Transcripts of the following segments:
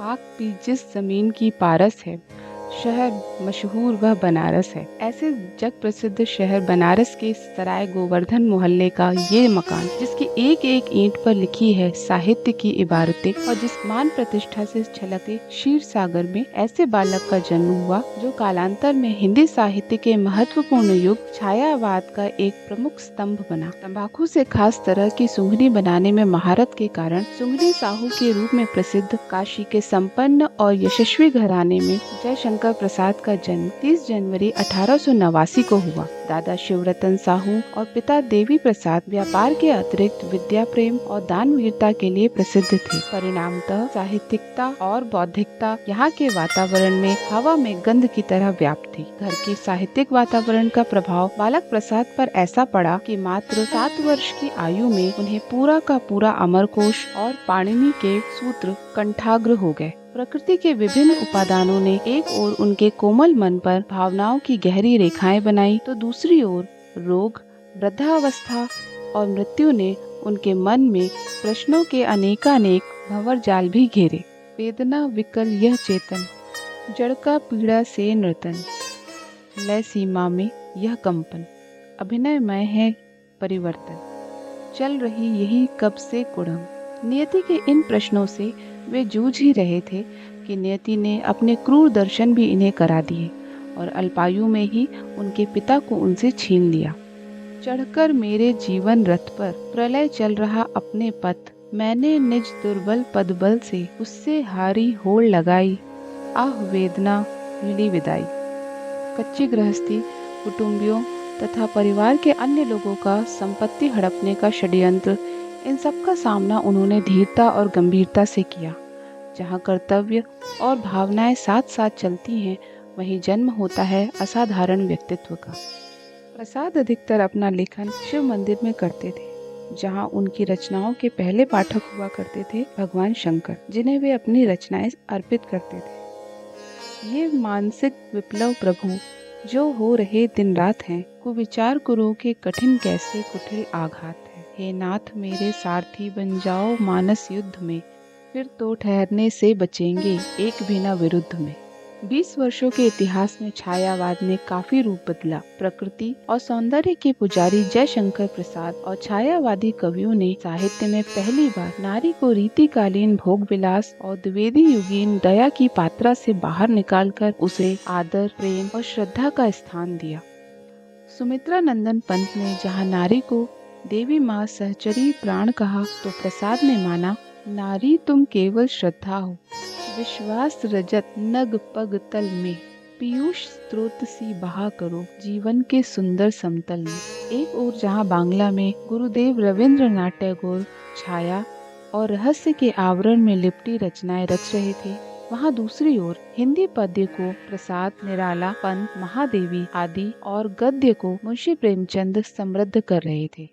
खाक भी जिस ज़मीन की पारस है, शहर मशहूर वह बनारस है। ऐसे जग प्रसिद्ध शहर बनारस के सराय गोवर्धन मोहल्ले का ये मकान, जिसकी एक एक ईंट पर लिखी है साहित्य की इबारतें और जिस मान प्रतिष्ठा से छलके क्षीर सागर में ऐसे बालक का जन्म हुआ जो कालांतर में हिंदी साहित्य के महत्वपूर्ण युग छायावाद का एक प्रमुख स्तंभ बना। तंबाकू से खास तरह की सुंघनी बनाने में महारत के कारण सुंघनी साहू के रूप में प्रसिद्ध काशी के संपन्न और यशस्वी घराने में जयशंकर प्रसाद का जन्म 30 जनवरी 1889 को हुआ। दादा शिवरतन साहू और पिता देवी प्रसाद व्यापार के अतिरिक्त विद्या प्रेम और दानवीरता के लिए प्रसिद्ध थे। परिणामतः साहित्यिकता और बौद्धिकता यहाँ के वातावरण में हवा में गंध की तरह व्याप्त थी। घर के साहित्यिक वातावरण का प्रभाव बालक प्रसाद पर ऐसा पड़ा कि मात्र 7 वर्ष की आयु में उन्हें पूरा का पूरा अमरकोश और पाणिनि के सूत्र कंठाग्र हो गए। प्रकृति के विभिन्न उपादानों ने एक ओर उनके कोमल मन पर भावनाओं की गहरी रेखाएं बनाई, तो दूसरी ओर रोग, वृद्धावस्था और मृत्यु ने उनके मन में प्रश्नों के अनेकानेक भंवर जाल भी घेरे। वेदना विकल यह चेतन, जड़ का पीड़ा से नर्तन, लय सीमा में यह कंपन, अभिनयमय है परिवर्तन, चल रही यही कब से कुड़म। नियति के इन प्रश्नों से वे जूझ ही रहे थे कि नियति ने अपने क्रूर दर्शन भी इन्हें करा दिए और अल्पायु में ही उनके पिता को उनसे छीन लिया। चढ़कर मेरे जीवन रथ पर प्रलय चल रहा अपने पथ, मैंने निज दुर्बल पदबल से उससे हारी होड़ लगाई, आह वेदना मिली विदाई। कच्ची गृहस्थी, कुटुंबियों तथा परिवार के अन्य लोगों का संपत्ति हड़पने का षड्यंत्र, इन सब का सामना उन्होंने धीरता और गंभीरता से किया। जहाँ कर्तव्य और भावनाएं साथ साथ चलती हैं, वहीं जन्म होता है असाधारण व्यक्तित्व का। प्रसाद अधिकतर अपना लेखन शिव मंदिर में करते थे, जहाँ उनकी रचनाओं के पहले पाठक हुआ करते थे भगवान शंकर, जिन्हें वे अपनी रचनाएं अर्पित करते थे। ये मानसिक विप्लव प्रभु जो हो रहे दिन रात हैं, कुविचार करो के कठिन कैसे कुटिल आघात है। हे नाथ मेरे सारथी बन जाओ मानस युद्ध में, फिर तो ठहरने से बचेंगे एक भी न विरुद्ध में। 20 वर्षों के इतिहास में छायावाद ने काफी रूप बदला। प्रकृति और सौंदर्य के पुजारी जयशंकर प्रसाद और छायावादी कवियों ने साहित्य में पहली बार नारी को रीतिकालीन भोग विलास और द्विवेदी युगीन दया की पात्रा से बाहर निकालकर उसे आदर, प्रेम और श्रद्धा का स्थान दिया। सुमित्रा नंदन पंत ने जहाँ नारी को देवी माँ सहचरी प्राण कहा, तो प्रसाद ने माना नारी तुम केवल श्रद्धा हो, विश्वास रजत नग पग तल में, पीयूष स्रोत सी बहा करो जीवन के सुंदर समतल में। एक ओर जहाँ बांग्ला में गुरुदेव रविंद्रनाथ टैगोर छाया और रहस्य के आवरण में लिपटी रचनाएं रच रहे थे, वहाँ दूसरी ओर हिंदी पद्य को प्रसाद, निराला, पंत, महादेवी आदि और गद्य को मुंशी प्रेमचंद समृद्ध कर रहे थे।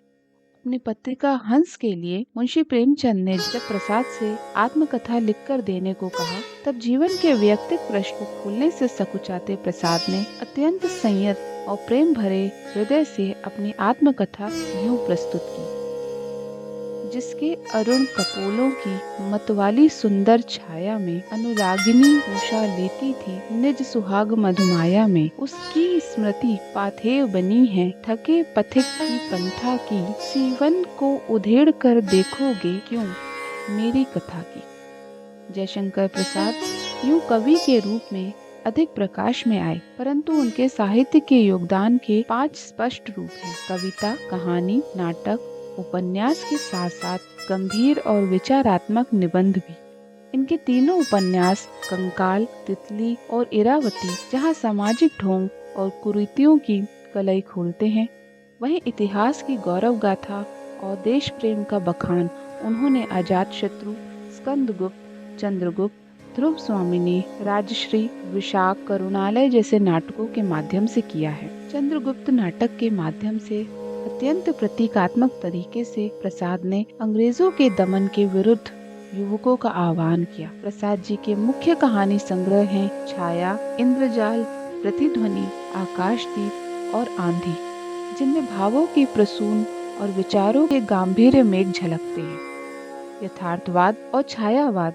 अपनी पत्रिका हंस के लिए मुंशी प्रेमचंद ने जब प्रसाद से आत्मकथा लिखकर देने को कहा, तब जीवन के वैयक्तिक प्रश्न खोलने से सकुचाते प्रसाद ने अत्यंत संयत और प्रेम भरे हृदय से अपनी आत्मकथा यूं प्रस्तुत की। जिसके अरुण कपोलों की मतवाली सुंदर छाया में अनुरागिनी उषा लेती थी निज सुहाग मधुमाया में, उसकी स्मृति पाथेय बनी है थके पथिक की पंथा की, सीवन को उधेड़ कर देखोगे क्यों मेरी कथा की। जयशंकर प्रसाद यूं कवि के रूप में अधिक प्रकाश में आए, परंतु उनके साहित्य के योगदान के 5 स्पष्ट रूप हैं: कविता, कहानी, नाटक, उपन्यास के साथ साथ गंभीर और विचारात्मक निबंध भी। इनके तीनों उपन्यास कंकाल, तितली और इरावती जहाँ सामाजिक ढोंग और कुरीतियों की कलई खोलते हैं, वहीं इतिहास की गौरव गाथा और देश प्रेम का बखान उन्होंने अजातशत्रु, स्कंदगुप्त, चंद्रगुप्त, ध्रुव स्वामिनी, राजश्री, विशाख, करुणालय जैसे नाटकों के माध्यम से किया है। चंद्रगुप्त नाटक के माध्यम से अत्यंत प्रतीकात्मक तरीके से प्रसाद ने अंग्रेजों के दमन के विरुद्ध युवकों का आह्वान किया। प्रसाद जी के मुख्य कहानी संग्रह हैं छाया, इंद्रजाल, प्रतिध्वनि, आकाशदीप और आंधी, जिनमें भावों की प्रसून और विचारों के गांभीर्य मेघ झलकते हैं। यथार्थवाद और छायावाद,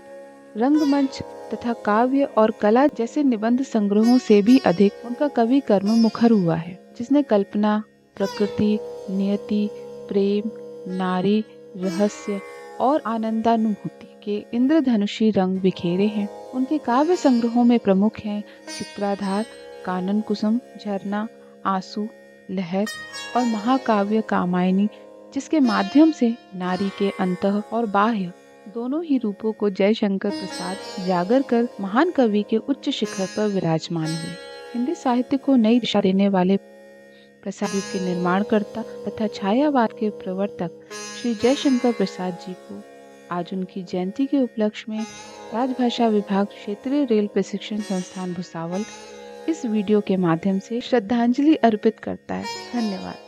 रंगमंच तथा काव्य और कला जैसे निबंध संग्रहों से भी अधिक उनका कवि कर्म मुखर हुआ है, जिसने कल्पना, प्रकृति, नियति, प्रेम, नारी, रहस्य और आनंदानुभूति के इंद्रधनुषी रंग बिखेरे हैं। उनके काव्य संग्रहों में प्रमुख हैं चित्राधार, कानन कुसुम, झरना, आंसू, लहर और महाकाव्य कामायनी, जिसके माध्यम से नारी के अंतः और बाह्य दोनों ही रूपों को जयशंकर प्रसाद जागर कर महान कवि के उच्च शिखर पर विराजमान हुए। हिंदी साहित्य को नई दिशा देने वाले प्रसाद के निर्माणकर्ता तथा छायावाद के प्रवर्तक श्री जयशंकर प्रसाद जी को आज उनकी जयंती के उपलक्ष्य में राजभाषा विभाग क्षेत्रीय रेल प्रशिक्षण संस्थान भुसावल इस वीडियो के माध्यम से श्रद्धांजलि अर्पित करता है। धन्यवाद।